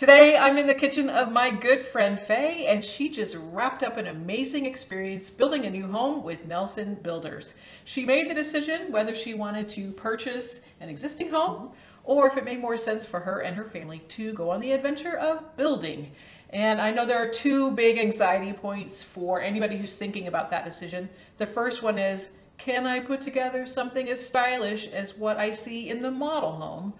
Today I'm in the kitchen of my good friend Faye, and she just wrapped up an amazing experience building a new home with Nelson Builders. She made the decision whether she wanted to purchase an existing home or if it made more sense for her and her family to go on the adventure of building. And I know there are two big anxiety points for anybody who's thinking about that decision. The first one is, can I put together something as stylish as what I see in the model home?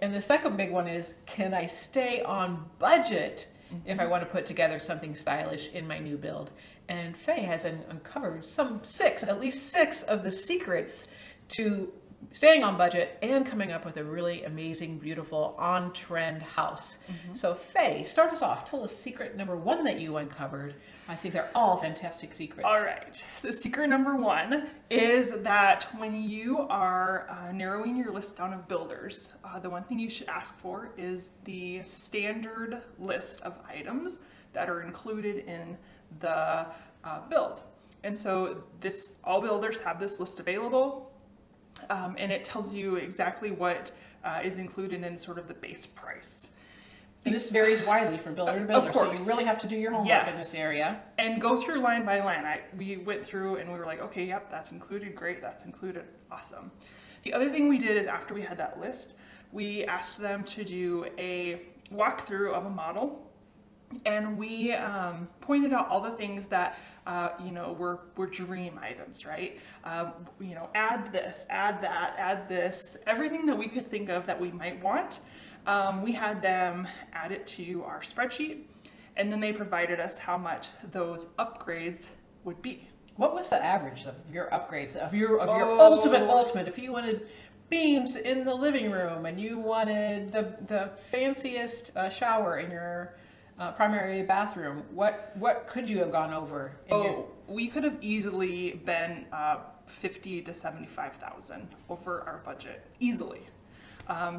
And the second big one is, can I stay on budget if I want to put together something stylish in my new build? And Faye has uncovered at least six of the secrets to staying on budget and coming up with a really amazing, beautiful, on-trend house. So Faye, start us off. Tell us secret number one that you uncovered. I think they're all fantastic secrets. All right, so secret number one is that when you are narrowing your list down of builders, the one thing you should ask for is the standard list of items that are included in the build. And so all builders have this list available, and it tells you exactly what is included in sort of the base price. And this varies widely from builder to builder, so you really have to do your homework in this area. And go through line by line. We went through and we were like, okay, yep, that's included, great, that's included, awesome. The other thing we did is after we had that list, we asked them to do a walkthrough of a model, and we pointed out all the things that were dream items, right? Add this, add that, add this, everything that we could think of that we might want. We had them add it to our spreadsheet, and then they provided us how much those upgrades would be. What was the average of your upgrades, of your ultimate, if you wanted beams in the living room and you wanted the fanciest shower in your primary bathroom, what could you have gone over? We could have easily been 50 to 75,000 over our budget, easily.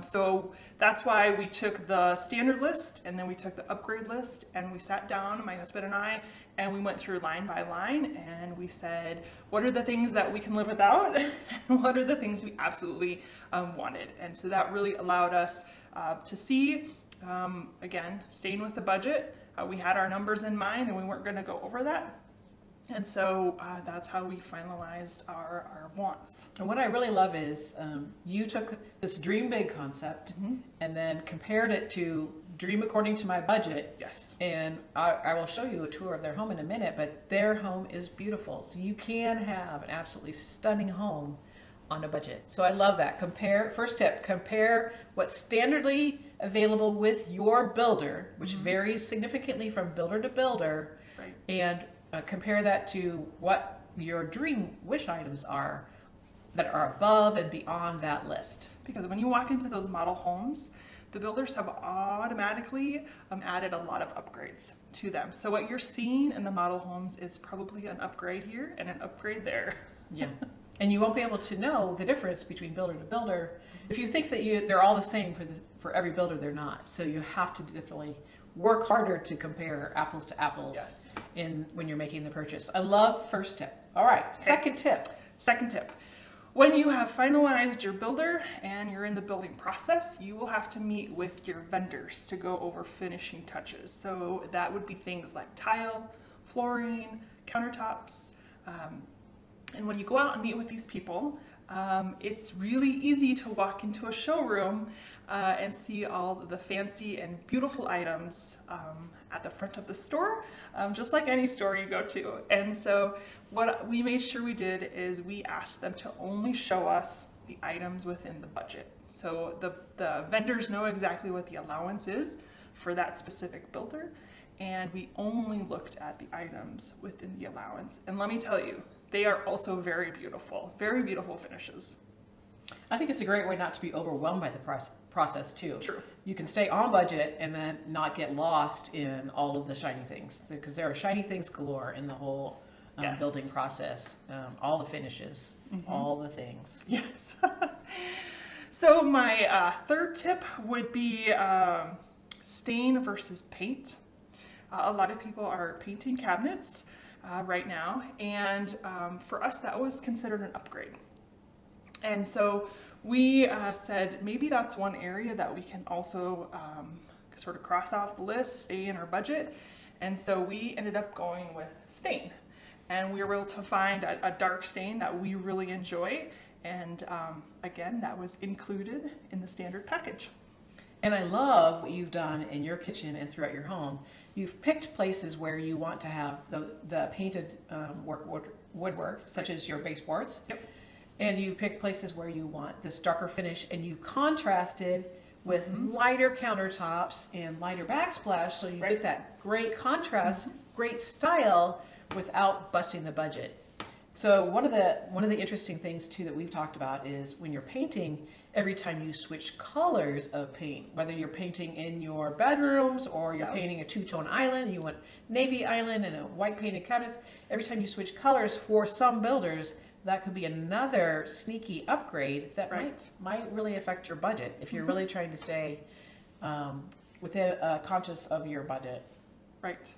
So that's why we took the standard list and then we took the upgrade list, and we sat down, my husband and I, and we went through line by line, and we said, what are the things that we can live without? And what are the things we absolutely wanted? And so that really allowed us to see, again, staying with the budget. We had our numbers in mind and we weren't going to go over that. And so that's how we finalized our wants. And what I really love is you took this dream big concept and then compared it to dream according to my budget. Yes. And I will show you a tour of their home in a minute, but their home is beautiful. So you can have an absolutely stunning home on a budget. So I love that. First tip, compare what's standardly available with your builder, which varies significantly from builder to builder, right, and compare that to what your dream wish items are that are above and beyond that list. Because when you walk into those model homes, the builders have automatically added a lot of upgrades to them. So what you're seeing in the model homes is probably an upgrade here and an upgrade there. Yeah. And you won't be able to know the difference between builder to builder. If you think that they're all the same for every builder, they're not. So you have to definitely work harder to compare apples to apples. Yes. When you're making the purchase. I love first tip. All right, okay. Second tip. Second tip. When you have finalized your builder and you're in the building process, you will have to meet with your vendors to go over finishing touches. So that would be things like tile, flooring, countertops. And when you go out and meet with these people, it's really easy to walk into a showroom and see all the fancy and beautiful items at the front of the store, just like any store you go to. And so what we made sure we did is we asked them to only show us the items within the budget. So the vendors know exactly what the allowance is for that specific builder, and we only looked at the items within the allowance. And let me tell you, they are also very beautiful finishes. I think it's a great way not to be overwhelmed by the process too. True. You can stay on budget and then not get lost in all of the shiny things, because there are shiny things galore in the whole yes, building process. All the finishes, all the things. Yes. So my third tip would be stain versus paint. A lot of people are painting cabinets right now, and for us that was considered an upgrade. And so we said maybe that's one area that we can also sort of cross off the list, stay in our budget. And so we ended up going with stain. And we were able to find a dark stain that we really enjoy. And again, that was included in the standard package. And I love what you've done in your kitchen and throughout your home. You've picked places where you want to have the painted woodwork, such as your baseboards. Yep. And you've picked places where you want this darker finish, and you've contrasted with lighter countertops and lighter backsplash, so you get that great contrast, great style, without busting the budget. So one of the interesting things too that we've talked about is when you're painting, every time you switch colors of paint, whether you're painting in your bedrooms or you're painting a two-tone island, you want navy island and a white painted cabinets, every time you switch colors, for some builders, that could be another sneaky upgrade that might really affect your budget if you're really trying to stay within conscious of your budget. Right.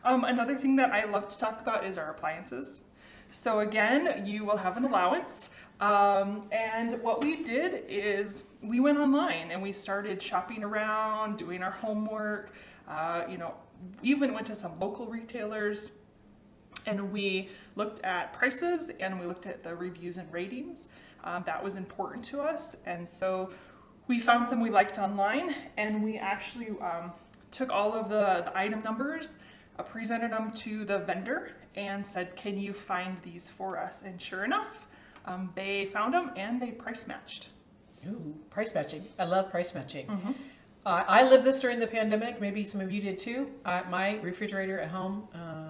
Another thing that I love to talk about is our appliances. So again, you will have an allowance. And what we did is we went online and we started shopping around, doing our homework, even went to some local retailers, and we looked at prices and we looked at the reviews and ratings. That was important to us. And so we found some we liked online, and we actually took all of the item numbers, presented them to the vendor and said, can you find these for us? And sure enough, they found them and they price matched. Ooh, price matching. I love price matching. I lived this during the pandemic. Maybe some of you did too. My refrigerator at home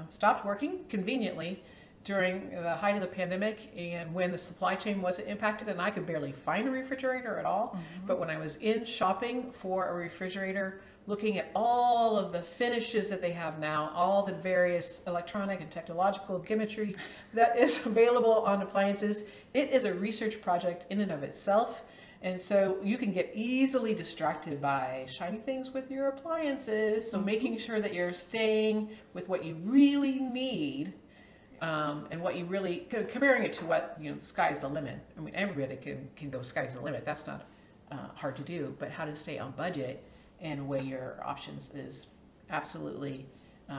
stopped working conveniently during the height of the pandemic, and when the supply chain wasn't impacted and I could barely find a refrigerator at all. But when I was in shopping for a refrigerator, looking at all of the finishes that they have now, all the various electronic and technological gimmickry that is available on appliances, it is a research project in and of itself. And so you can get easily distracted by shiny things with your appliances. So making sure that you're staying with what you really need, and what you really, comparing it to what, the sky's the limit. I mean, everybody can go sky's the limit. That's not hard to do, but how to stay on budget and weigh your options is absolutely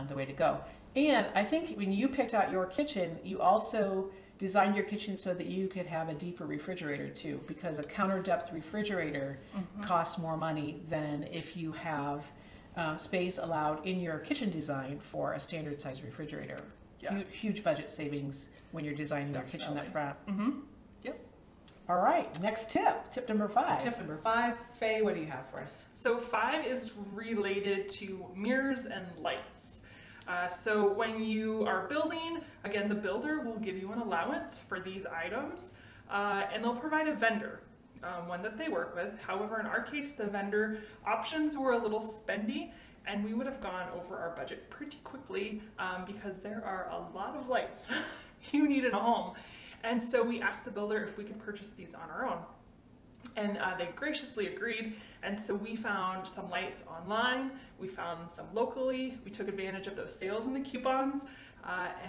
the way to go. And I think when you picked out your kitchen, you also designed your kitchen so that you could have a deeper refrigerator too, because a counter depth refrigerator costs more money than if you have space allowed in your kitchen design for a standard size refrigerator. Huge budget savings when you're designing your kitchen up front. Yep. All right, next tip number 5. Tip number 5, Faye, what do you have for us? So 5 is related to mirrors and lights. So when you are building, again, the builder will give you an allowance for these items, and they'll provide a vendor, one that they work with. However, in our case, the vendor options were a little spendy, and we would have gone over our budget pretty quickly because there are a lot of lights you need in a home. And so we asked the builder if we could purchase these on our own. And they graciously agreed, and so we found some lights online, we found some locally, we took advantage of those sales and the coupons,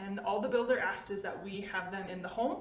and all the builder asked is that we have them in the home,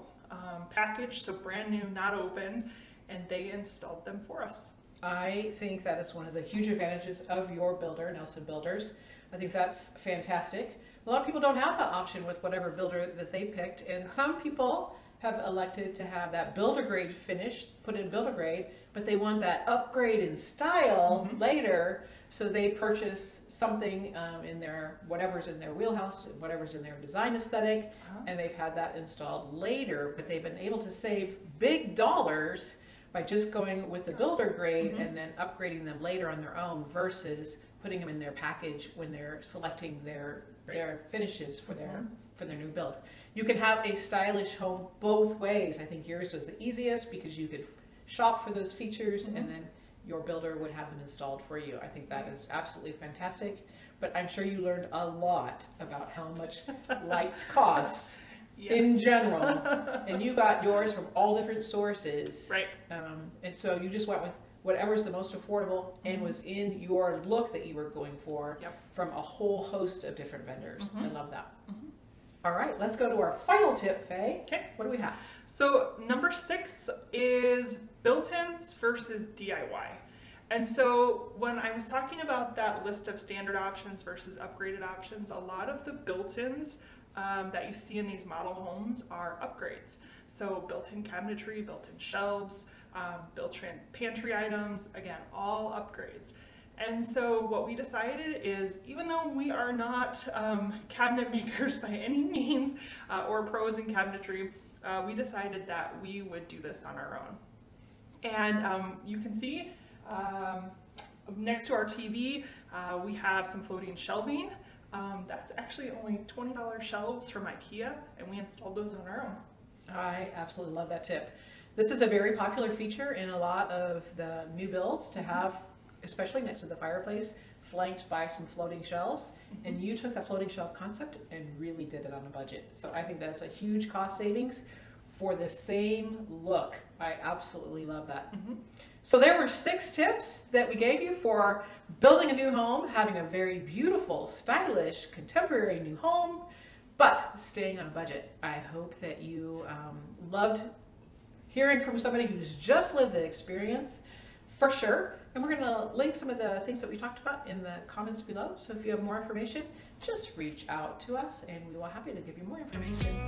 packaged, so brand new, not open, and they installed them for us. I think that is one of the huge advantages of your builder, Nelson Builders. I think that's fantastic. A lot of people don't have that option with whatever builder that they picked, and some people have elected to have that builder grade finish, put in builder grade, but they want that upgrade in style later, so they purchase something in their, whatever's in their wheelhouse, whatever's in their design aesthetic, and they've had that installed later, but they've been able to save big dollars by just going with the builder grade and then upgrading them later on their own versus putting them in their package when they're selecting their finishes for their new build. You can have a stylish home both ways. I think yours was the easiest because you could shop for those features and then your builder would have them installed for you. I think that is absolutely fantastic, but I'm sure you learned a lot about how much lights cost in general, and you got yours from all different sources. Right. And so you just went with whatever's the most affordable and was in your look that you were going for from a whole host of different vendors. I love that. All right, let's go to our final tip, Faye. Okay. What do we have? So number 6 is built-ins versus DIY. And so when I was talking about that list of standard options versus upgraded options, a lot of the built-ins that you see in these model homes are upgrades. So built-in cabinetry, built-in shelves, built-in pantry items, again, all upgrades. And so what we decided is, even though we are not cabinet makers by any means or pros in cabinetry, we decided that we would do this on our own. And you can see next to our TV, we have some floating shelving. That's actually only $20 shelves from IKEA, and we installed those on our own. I absolutely love that tip. This is a very popular feature in a lot of the new builds to have, especially next to the fireplace, flanked by some floating shelves. And you took that floating shelf concept and really did it on a budget. So I think that's a huge cost savings for the same look. I absolutely love that. So there were 6 tips that we gave you for building a new home, having a very beautiful, stylish, contemporary new home, but staying on a budget. I hope that you loved hearing from somebody who's just lived the experience, for sure. And we're going to link some of the things that we talked about in the comments below. So if you have more information, just reach out to us and we will be happy to give you more information.